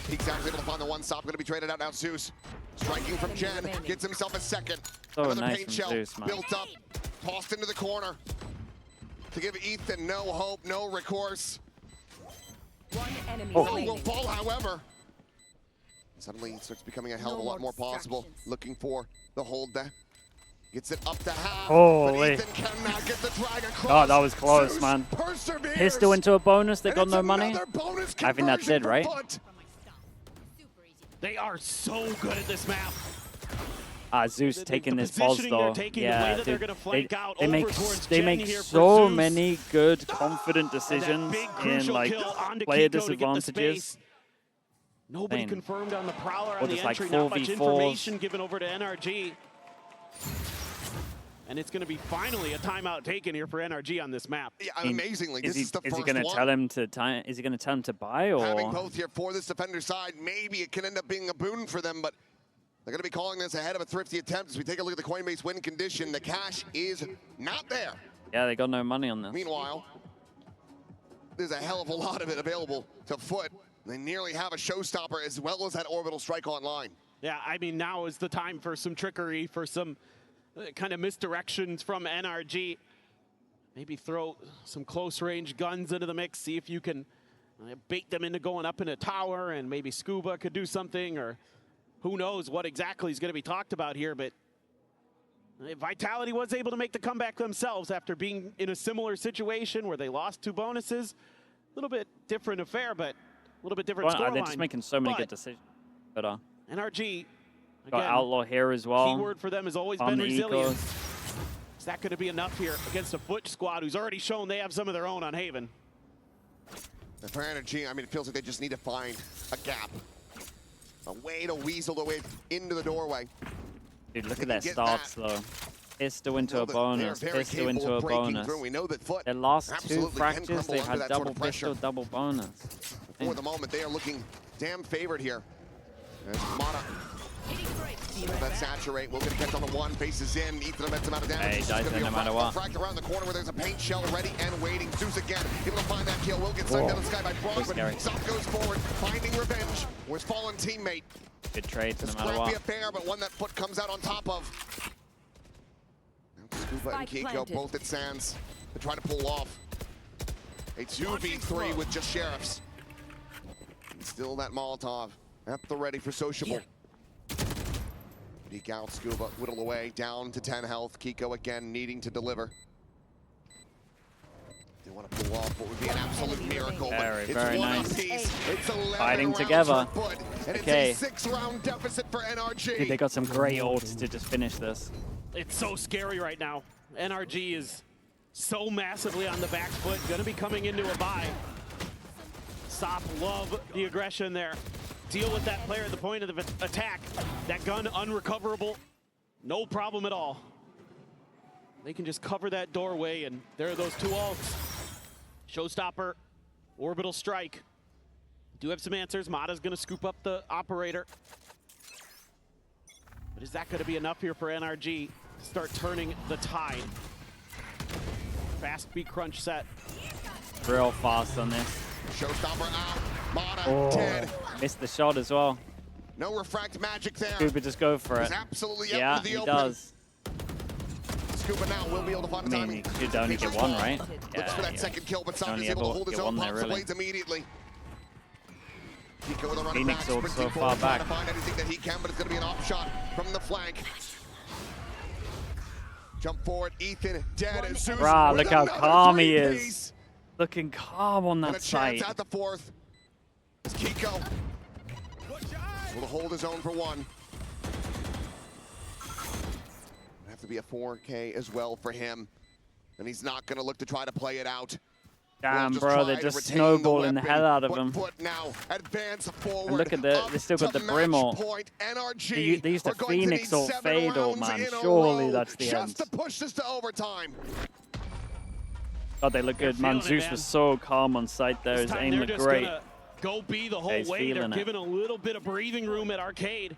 Peeks out, able to find the one stop, going to be traded out now. Zeus striking from Jen, gets himself a second. So Another nice paint from shell Zeus, man. built up, tossed into the corner to give Ethan no hope, no recourse. One enemy Will fall, however. Suddenly it starts becoming a hell of a lot more possible. Looking for the hold there. Gets it up to half. Holy. But Ethan cannot get the drag across. Oh, that was close, Zeus man. perseveres. Pistol into a bonus, they And got it's no money. another bonus I think that's it, conversion right? for FUT. They are so good at this map. Zeus taking this positioning pulse they're though. taking, the way Yeah, that they're dude. gonna flank out They over make towards they Jen make here for so Zeus. many good, confident decisions Big in crucial like kill onto player Kiko to get the disadvantages. space. Nobody Insane. confirmed on the Prowler Or on the just, like, entry. Not much 4v4s. information given over to NRG. And it's going to be finally a timeout taken here for NRG on this map. Yeah, amazingly, this is the Is first he going to one. tell him to time? Is he going to tell him to buy or? Having both here for this defender side, maybe it can end up being a boon for them, but they're going to be calling this ahead of a thrifty attempt. As we take a look at the Coinbase win condition, the cash is not there. Yeah, they got no money on this. Meanwhile, there's a hell of a lot of it available to FUT. They nearly have a showstopper as well as that orbital strike online. Yeah, I mean, now is the time for some trickery, for some kind of misdirections from NRG. Maybe throw some close-range guns into the mix, see if you can bait them into going up in a tower, and maybe Scuba could do something, or who knows what exactly is going to be talked about here. But Vitality was able to make the comeback themselves after being in a similar situation where they lost 2 bonuses. A little bit different affair, but a little bit different scoreline. They're just making so many good decisions. But NRG, got again, Outlaw here as well. keyword for them has always on been the resilience. Ecos. Is that going to be enough here against a FUT squad who's already shown they have some of their own on Haven? And for NRG, I mean, it feels like they just need to find a gap. A way to weasel their way into the doorway. Dude, look at their starts though. Pistol into a bonus, pistol into a bonus. We know that FUT Their last 2 absolutely fractures, can crumble they've under had that double sort of pressure. pistol, double bonus. For the moment, they are looking damn favored here. There's Mana. That saturate. We're going to catch on the one. Faces in. Ethan immense amount of damage. Hey, dies in no matter what. Fracked around the corner where there's a paint shell ready and waiting. Zeus again. Able to find that kill. Will get sucked down the sky by Frog, but Zop goes forward, finding revenge. With fallen teammate. Good trades no It's matter scrappy what. affair, but one that FUT comes out on top of. Now Scuba and Kiko both at Sands. They're trying to pull off a 2v3 with just Sheriffs. And still that Molotov at the ready for sociable. Peek out, Scuba, whittle away, down to 10 health. Kiko again needing to deliver. They want to pull off what would be an absolute miracle, but Very, it's very one nice. apiece. It's 11 Fighting rounds together. for FUT, and Okay. it's a 6-round deficit for NRG. Dude, they got some great ults to just finish this. It's so scary right now. NRG is so massively on the back foot, going to be coming into a bye. Sop love the aggression there. Deal with that player at the point of the attack. That gun unrecoverable, no problem at all. They can just cover that doorway, and there are those 2 ults. Showstopper, orbital strike. Do have some answers. Mata's going to scoop up the operator. But is that going to be enough here for NRG to start turning the tide? Fast beat crunch set. Real fast on this. Showstopper out. Mata dead. Missed the shot as well. No refract magic there. Scuba just go for it. He's absolutely Yeah, out into the he open. does. Scuba now will be able to find I the mean, timing. you should only get one, right? Looks for that second kill, but Sonja Only is able to ever hold his get own. one there, Pops the really. blades immediately. Kiko with a running Phoenix back, ult's sprinting so far forward, trying to back. find anything that he can, but it's going to be an off shot from the flank. Jump forward, Ethan dead as Zeus. Bruh, with look how another calm he is. three-piece. Looking calm on And that a chance site. at the 4th. It's Kiko. Able to hold his own for one. Have to be a 4K as well for him. And he's not going to look to try to play it out. Damn, bro, they're just snowballing the hell out of him. Now, advance forward. And look at they still got the brim ult. They used the Phoenix ult fade ult, man. Surely that's the end. Just to push this to overtime. God, they look good, man. Zeus was so calm on site there. His aim looked great. Go B the whole way. They're giving a little bit of breathing room at Arcade.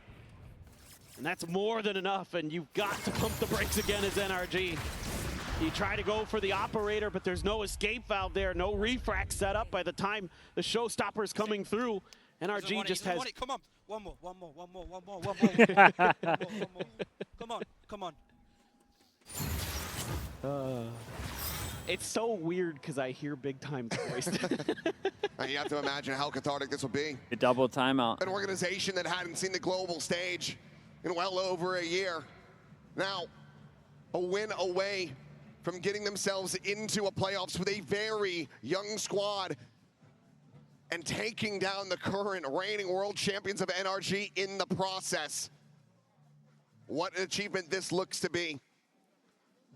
And that's more than enough, and you've got to pump the brakes again as NRG. You try to go for the operator, but there's no escape valve there, no refract set up by the time the showstopper is coming through. NRG just has... Come on, one more. Come on. It's so weird because I hear Big Time's voice. You have to imagine how cathartic this will be. The double timeout. An organization that hadn't seen the global stage in well over a year. Now, a win away from getting themselves into a playoffs with a very young squad and taking down the current reigning world champions of NRG in the process. What an achievement this looks to be.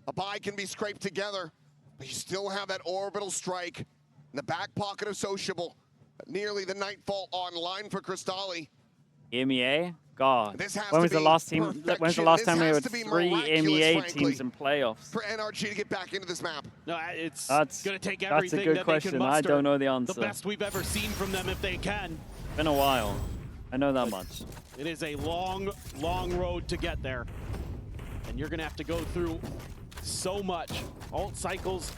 A bye can be scraped together, but you still have that orbital strike in the back pocket of Sociable. Nearly the Nightfall online for Crystalli. EMEA? God. When was the last time we had 3 EMEA teams in playoffs? For NRG to get back into this map. No, it's going to take everything that's a good that question. They can muster. I don't know the answer. The best we've ever seen from them if they can. Been a while. I know that much. It is a long, long road to get there. And you're going to have to go through so much. Alt cycles,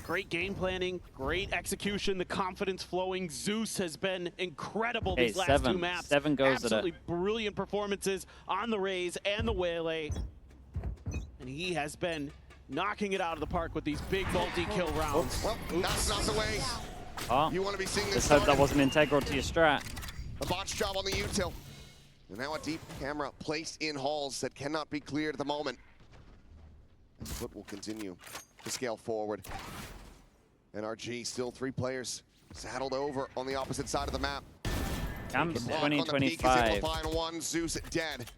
great game planning, great execution, the confidence flowing. Zeus has been incredible these last 2 maps. 7 goes Absolutely brilliant performances on the Raze and the Waylay. And he has been knocking it out of the park with these big multi-kill rounds. Well, that's not the way. You want to be seeing this. Let's hope that wasn't integral to your strat. A botch job on the util. And now a deep camera placed in halls that cannot be cleared at the moment. And FUT will continue to scale forward. NRG still 3 players saddled over on the opposite side of the map. Camps 2025. Find one, Zeus dead.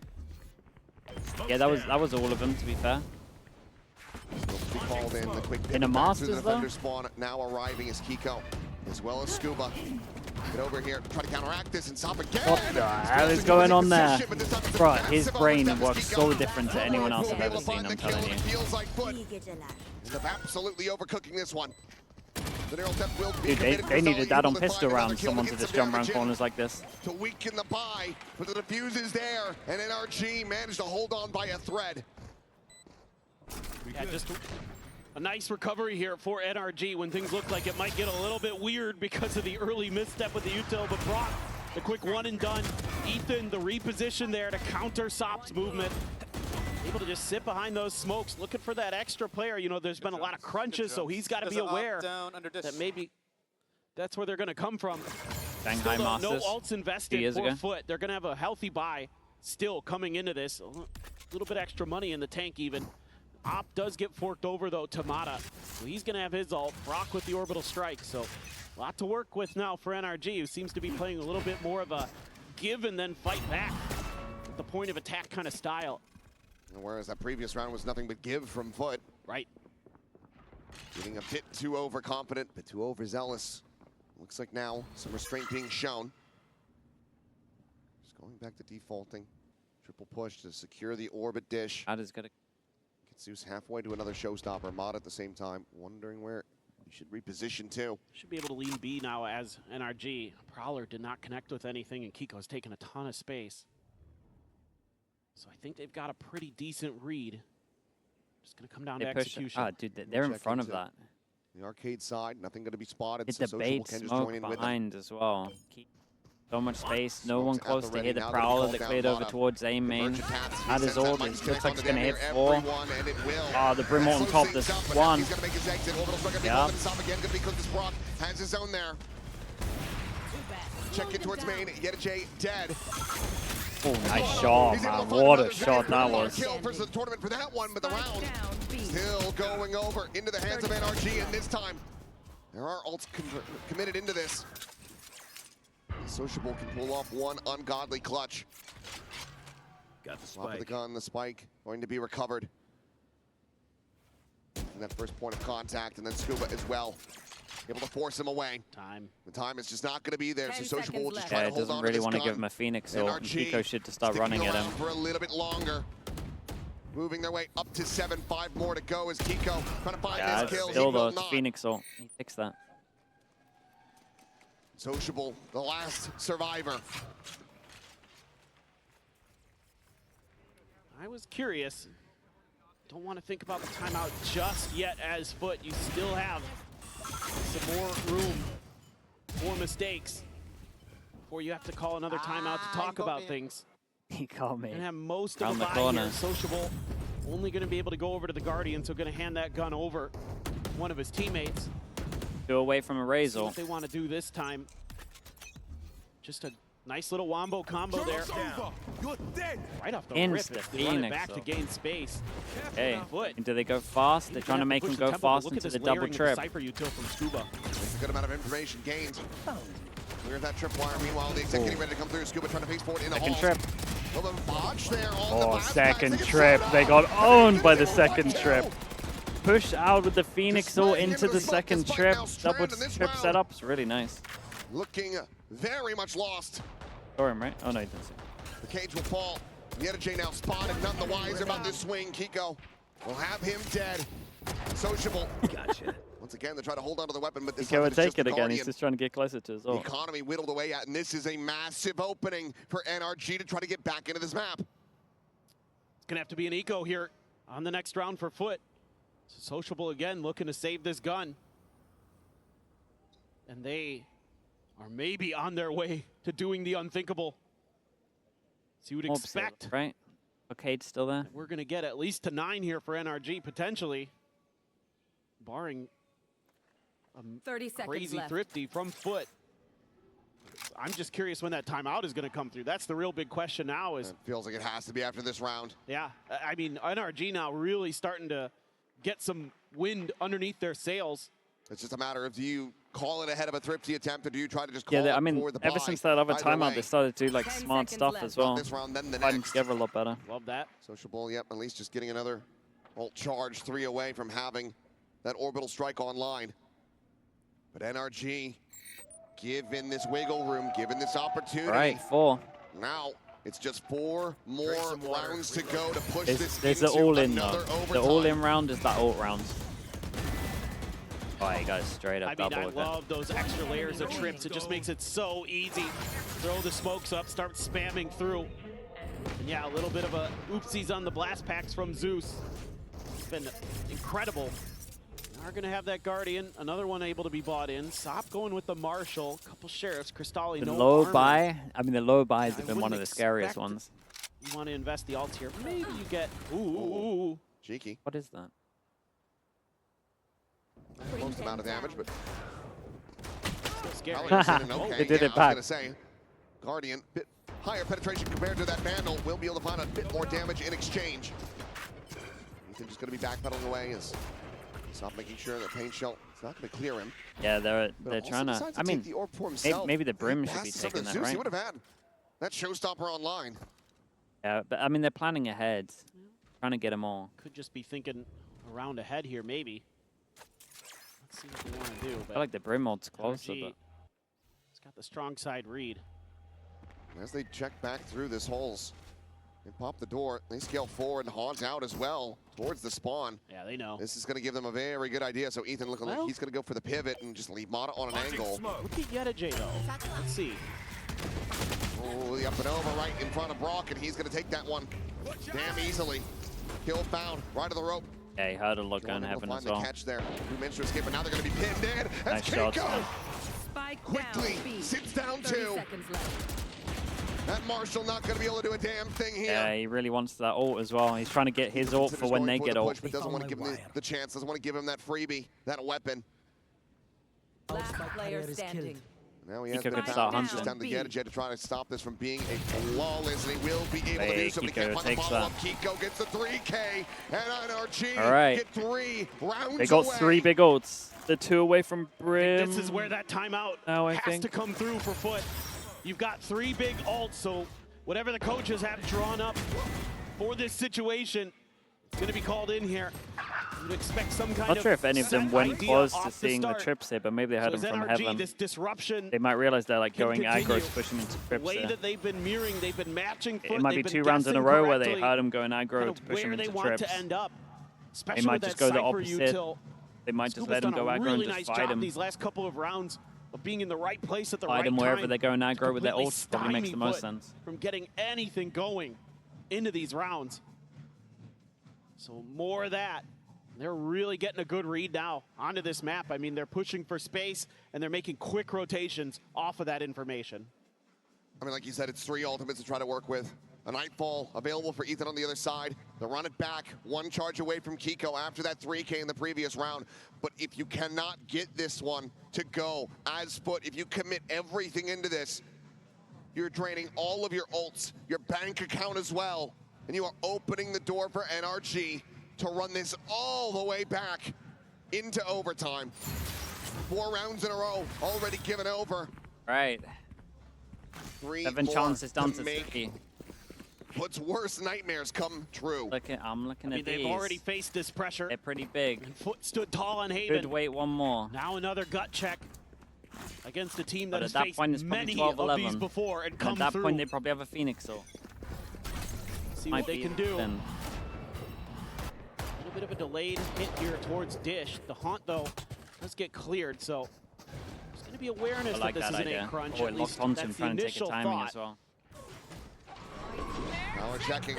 Yeah, that was all of them, to be fair. Be called in the quick in a Masters though. Spawn now arriving is Kiko, as well as Scuba. Get over here, try to counteract this and stop again. What the hell is going on there? Bro, his brain works so different to anyone else I've ever seen, I'm telling you. Feels like FUT. They're absolutely overcooking this one. Dude, they needed that on pistol round, someone to just jump around corners like this. To weaken the buy, but the defuse is there, and NRG managed to hold on by a thread. Yeah, just a nice recovery here for NRG when things look like it might get a little bit weird because of the early misstep with the util, but Brock, the quick one and done. Ethan, the reposition there to counter Sop's movement. Able to just sit behind those smokes, looking for that extra player. You know, there's been a lot of crunches, so he's got to be aware that maybe that's where they're going to come from. Shanghai Masters. No ults invested for FUT. They're going to have a healthy buy still coming into this. A little bit extra money in the tank even. Op does get forked over though, Tamada. So he's going to have his ult. Brock with the orbital strike. So a lot to work with now for NRG, who seems to be playing a little bit more of a give and then fight back. The point of attack kind of style. Whereas that previous round was nothing but give from FUT. Right. Getting a bit too overconfident, a bit too overzealous. Looks like now some restraint being shown. Just going back to defaulting. Triple push to secure the orbit dish. That is gonna get Zeus halfway to another showstopper. Mod at the same time, wondering where he should reposition to. Should be able to lean B now as NRG. Prowler did not connect with anything, and Kiko's taken a ton of space. So I think they've got a pretty decent read. Just going to come down to execution. Ah, dude, they're in front of that. The arcade side, nothing going to be spotted. It's the bait smoke behind as well. So much space, no one close to hit the Prowler that cleared over towards aim main. That is all. It looks like it's going to hit 4. Ah, the Brim on top, this one. Yeah. Has his own there. Check it towards main. Yetijay dead. Oh, nice shot, man. What a shot that was. Kill versus the tournament for that one, but the round still going over into the hands of NRG, and this time there are ults committed into this. Sociable can pull off one ungodly clutch. Got the Top of the spike. gun, the spike going to be recovered. And that first point of contact, and then Scuba as well. Able to force him away. Time. The time is just not going to be there, so 10 Sociable will just seconds try Yeah, to it hold doesn't on really to this want to gun. give him a Phoenix ult, and NRG Kiko should just start sticking running at him. around for a little bit longer. Moving their way up to 7, 5 more to go as Kiko trying to find Yeah, this kill. still He will though, it's not. Phoenix ult. He fixed that. Sociable, the last survivor. I was curious. Don't want to think about the timeout just yet as FUT. You still have some more room for mistakes before you have to call another timeout to talk about things. He caught me. And have most Around of the the buy corner. here. Sociable only going to be able to go over to the Guardian, so going to hand that gun over to one of his teammates. 2 away from a raise See ult. what they want to do this time. Just a nice little wombo combo there. Right off the rip, Insta they run it Phoenix back to ult. gain space. Hey, FUT. and do they go fast? They're trying to make him go fast into the double trip. Cypher util from Scuba. That's a good amount of information gained. Clear that tripwire. Meanwhile, the exec getting ready to come through. Scuba trying to face forward in the Second halls. trip. A little bit of botch there on the Oh, blast second packs. They get trip. slowed They down. got owned by the Kill, second kill. trip. Push out with the Phoenix ult into the second Despite trip. now strand Double in this trip round. setups. Really nice. Looking very much lost. Saw him, right? Oh, no, he didn't see him. The cage will fall. The NRG now spotted, none the wiser about this swing. Kiko will have him dead. Sociable. Gotcha. Once again, they try to hold onto the weapon, but this Kiko time would it's just take it the again. He's Guardian. just trying to get closer to his The ult. economy whittled away at, and this is a massive opening for NRG to try to get back into this map. It's going to have to be an eco here on the next round for FUT. Sociable again looking to save this gun. And they are maybe on their way to doing the unthinkable. So you would Orbs expect right? Arcade's still there. we're going to get at least to 9 here for NRG, potentially. Barring 30 seconds crazy left. thrifty from FUT. I'm just curious when that timeout is going to come through. That's the real big question now is, It feels like it has to be after this round. yeah, I mean, NRG now really starting to get some wind underneath their sails. It's just a matter of, do you call it ahead of a thrifty attempt, or do you try to just call Yeah, I it mean, for the ever buy? since that other Either timeout, way, they started to do like 10 smart seconds stuff left. as not well. this round, then the Fighting next. together a lot better. Love that. Sociable, yep, at least just getting another ult charge, 3 away from having that orbital strike online. But NRG, given this wiggle room, given this opportunity, Right, 4. now it's just 4 more rounds to go to push this There's into the all-in another though. overtime. The all-in round is that ult round. Oh, he goes straight up I mean, double I with it. love those extra layers of trips. It just makes it so easy. Throw the smokes up, start spamming through. And yeah, a little bit of a oopsies on the blast packs from Zeus. It's been incredible. Are going to have that Guardian, another one able to be bought in. Sop going with the Marshall, couple sheriffs, Cristalli, The no low armor. buy, I mean, the low buys I have been one of the wouldn't scariest expect ones. You want to invest the alts here. Maybe you get, ooh. Cheeky. What is that? Most amount of damage, but Still scary. Paladin's in an okay. They did yeah, it I back. was going to say, Guardian, bit higher penetration compared to that Vandal, will be able to find a bit more damage in exchange. Ethan just going to be backpedaling away as Stop making sure that Pain Shell is not going to clear him. Yeah, they're But trying also to. decides I mean, take the orb for himself. maybe the Brim He should be passes up to taking that, Zeus. He right? would have had that showstopper online. Yeah, but I mean, they're planning ahead, trying to get them all. Could just be thinking around ahead here, maybe. Let's see what they want to do. I feel like the Brim ult's closer, NRG, but it's got the strong side read. As they check back through this holes, they pop the door, they scale forward and haunt out as well towards the spawn. Yeah, they know. This is going to give them a very good idea. So Ethan looking like Well- he's going to go for the pivot and just leave Mata on an angle. Look at Yeta though. Let's see. Oh, the up and over right in front of Brock, and he's going to take that one damn easily. Kill found, right to the rope. yeah, he heard a look Going going able to heaven find as the well. catch there. 2 minutes to escape, but now they're going to be pinned in. That's Nice shots. Keiko. Spike Quickly down. B. sits down 30 two. seconds left. That Marshall not going to be able to do a damn thing here. Yeah, he really wants that ult as well. He's trying to get his ult for Considers when going they for get the ult. push, but doesn't want to give him the chance, doesn't want to give him that freebie, that weapon. Last player standing. Now he has Kiko the could start balance hunting. just down to Gedge to try to stop this from being a flawless, and he will be able to Hey, do so, but he Kiko can't find the takes follow-up. that. Kiko gets the 3K, and NRG All right. get 3 rounds They got away. 3 big ults. The 2 away from Brim. This is where that timeout Now I has think. to come through for FUT. You've got 3 big ults, so whatever the coaches have drawn up for this situation, it's going to be called in here. You'd expect some kind Not sure if any of them went close to off the seeing the start. trips here, but maybe they heard So them as from NRG, heaven. this disruption They might realize they're like can going continue. aggro to push them into The trips way there. that they've been mirroring, they've been matching foot. It might be they've been 2 rounds in a guessing row where they correctly heard them going kind aggro of to push them where they into want trips. to end up. They Especially might with just that go the Cypher opposite. util. They might just Scuba's let them done go a aggro really and nice just fight job them. these last couple of rounds of being in the right place at the Fight right them time. wherever they're going aggro with their Completely ults. Probably makes the most stymie sense. from getting anything going into these rounds. So more of that. They're really getting a good read now onto this map. I mean, they're pushing for space, and they're making quick rotations off of that information. I mean, like you said, it's 3 ultimates to try to work with. A Nightfall available for Ethan on the other side. They'll run it back, 1 charge away from Kiko after that 3K in the previous round. But if you cannot get this one to go as FUT, if you commit everything into this, you're draining all of your ults, your bank account as well, and you are opening the door for NRG to run this all the way back into overtime. 4 rounds in a row, already given over. Right. 3 7 more chances down to make Sliggy. FUT's worst nightmares come true. I'm looking I mean, at they've these. already faced this pressure. They're pretty big. And FUT stood tall on Haven. Could wait 1 more. Now another gut check against a team that But has at that faced point, it's probably many 12-11. of these before and And come at that through. point, they probably have a Phoenix ult. See Might what they be can do. then. A little bit of a delayed hit here towards Dish. The haunt, though, does get cleared, so there's going to be awareness I like that this that is an idea. 8 crunch. Oh, At it least locked onto him that's the trying to take a initial timing thought. as well. Now we're checking.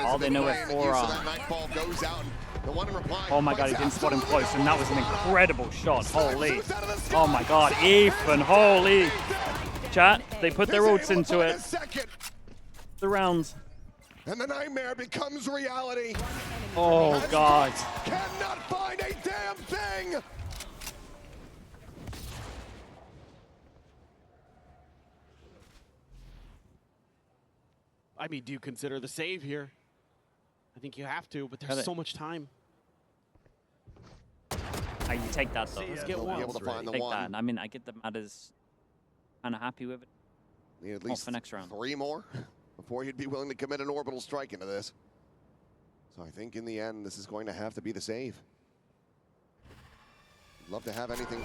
All they know where 4 are. That Nightfall goes out. The one in reply. Oh my god, he didn't spot him close, and that was an incredible shot. Holy. Oh my god, Ethan, holy. Chat, they put their ults into it. The rounds. And the nightmare becomes reality. Oh god. Cannot find a damn thing. I mean, do you consider the save here? I think you have to, but there's so much time. You take that though. Let's get We'll one. be able to find the Take one. that. I mean, I get that Matt is kind of happy with it. Need at Oh, least for next round. 3 more before he'd be willing to commit an orbital strike into this. So I think in the end, this is going to have to be the save. I'd love to have anything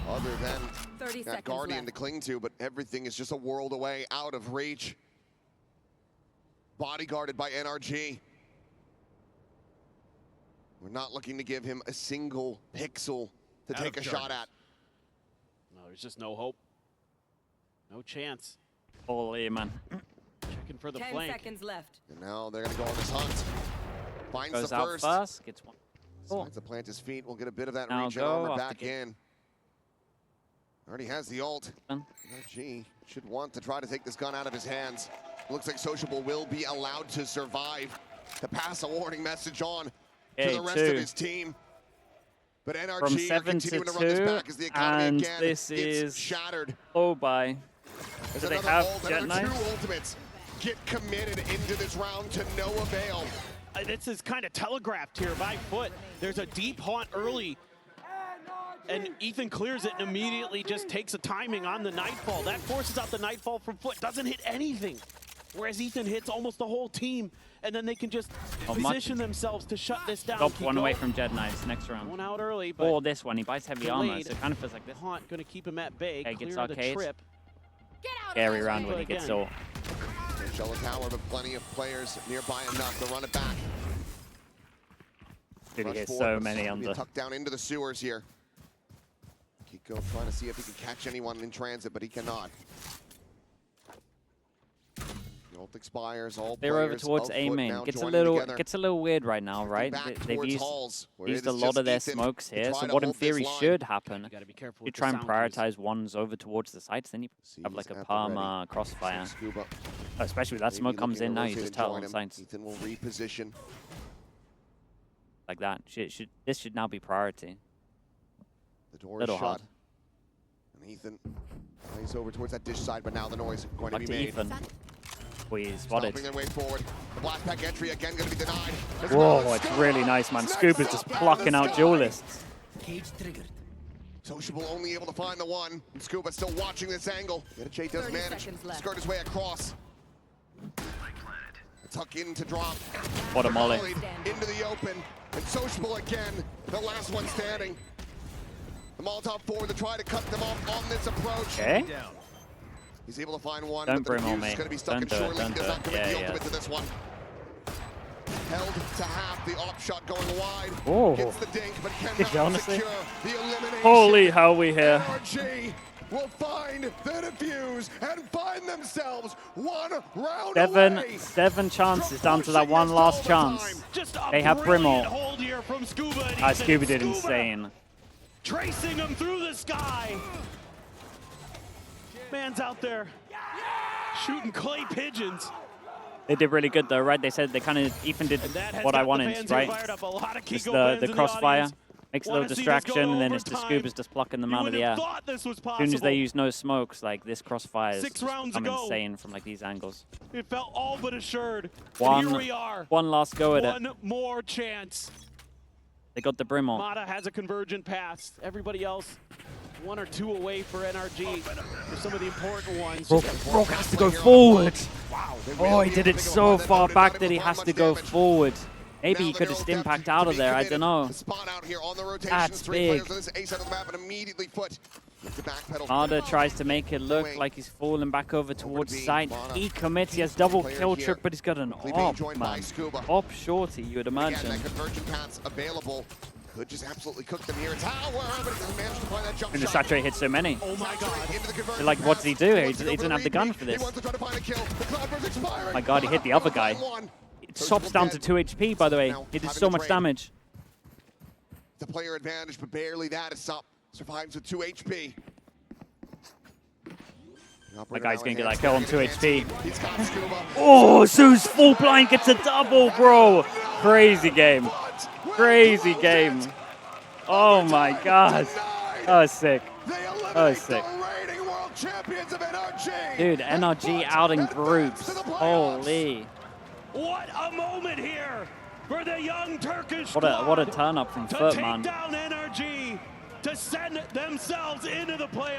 other than 30 that seconds Guardian left. to cling to, but everything is just a world away, out of reach. Bodyguarded by NRG. We're not looking to give him a single pixel to take a shot at. No, there's just no hope. No chance. Holy man. Checking for the 10 flank. seconds left. And now they're going to go on this hunt. Finds Goes the out first. first, gets one. Decides to plant his feet. We'll get a bit of that Now regen go armor off back the gate. in. Already has the ult. NRG should want to try to take this gun out of his hands. Looks like Sociable will be allowed to survive, to pass a warning message on to the rest of his team. But NRG From are 7 continuing to to run this 2, back as the economy and again this is is shattered. Oh, bye. As Do they another have ult, Jet another 2 Knights? ultimates get committed into this round to no avail. This is kind of telegraphed here by FUT. There's a deep haunt early, and Ethan clears it and immediately just takes a timing on the Nightfall. That forces out the Nightfall from FUT. Doesn't hit anything, whereas Ethan hits almost the whole team, and then they can just position themselves to shut this down. Top one away from Jet Knights next round. One out early, but Or this one, he buys heavy armor, delayed. so it kind of feels like this. Haunt going to keep him at bay, Okay, gets clear the arcade. trip. Scary round when he gets Again. ult. Shell tower, but plenty of players nearby enough to run it back. Dude, he Rush hits forward, so but many it's on gonna be the... tucked down into the sewers here. Kiko trying to see if he can catch anyone in transit, but he cannot. The ult expires, all They're over players towards of A FUT main. now Gets a joining little, together. gets a little weird right now, right? Back They've towards used, halls, where used it a is lot just of their Ethan smokes to here, try so to what in hold this theory line. should happen, You got to be careful you with try the and sound cues. prioritize ones over towards the sites, then you have like a Palmer crossfire. Scuba. Especially with that Maybe smoke comes looking in to now, you rotate just and tell join on him. sites Ethan will reposition. like that. This should now be priority. The door is Little shut. hard. And Ethan plays over towards that dish side, but now the noise going Back to to be made. Ethan. Oh, he's spotted. Stomping their way forward. The blast pack entry again going to be denied. There's Whoa, another it's Scuba. really nice, man. Snipes Scuba's up just out of plucking the out sky. duelists. Sociable only able to find the one. And Scuba still watching this angle. J does 30 manage seconds to left. skirt his way across. A tuck in to drop. What a molly. Into the open. And Sociable again, the last one standing. The Molotov forward to try to cut them off on this approach. Okay. He's able to find one, Don't but the brim on defuse is me. going to be stuck Don't in do it, short don't lead. do Does not it. commit Yeah, the yeah. ultimate to this one. Held to half, the op shot going wide. Oh. Gets the dink, but Did you cannot honestly? secure the elimination. Holy hell, we here. NRG will find the defuse and find themselves one round Seven away. chances down to that one last chance. Just a They have brilliant Brimall. hold here from Scuba. And Scuba did Scuba insane. Tracing him through the sky. Man's out there shooting clay pigeons. They did really good though, right? They said they kind of even did And that has what I got the wanted, fans right? fired up. A lot of Just Kiko fans the in crossfire, audience makes a wanna little see this go distraction, and then to it's the overtime. Scubas just plucking them You out of would the have air. thought this was As possible. soon as they use no smokes, like this crossfire is 6 just rounds become ago. insane from like these angles. It felt all but assured. One- And here we are. One last go at it. One more chance. They got the brim on. Mata has a convergent pass. Everybody else, 1 or 2 away for NRG for some of the important ones. Brock has to go forward. Wow, they Oh, really he did able it to go so on that far note and back not that he able has find to much go damage. forward. Maybe Now he the could have Neural stim depth packed to out be of there. I committed. don't know. The spot out here on the rotation. That's 3 big. players on this ace out of the map and immediately foot. With the backpedal. Arda tries to make it look Wait. like he's falling back over towards B, site. Mana. He commits. He has double Player kill here. trip, but he's got an Quickly being op, joined by man. Scuba. Op shorty, you would Again, imagine. that convergent path's available. Could just absolutely cook them here. Tower, but he doesn't manage to find that jump And the shot. saturate hit so many. Oh my God. Into the convergent Like, what does he path. do? He wants to go doesn't for have the gun repeat. for this. He wants to try to find a kill. The Cloudbird's expiring. My God, he hit the other guy. It chops down to 2 HP, by the way. Now, He did having so the much trade. damage. The player advantage, but barely that. Is up. Survives with 2 HP. That guy's gonna get that kill on 2 HP. He's got Scuba. Oh, Zeus full blind gets a double, bro. Crazy game. Crazy game. Oh my God. That was sick. That was sick. Dude, NRG out in groups. Holy. What a moment here for the young Turkish What a squad turn up from to FUT, take man. down NRG to send themselves into the playoffs.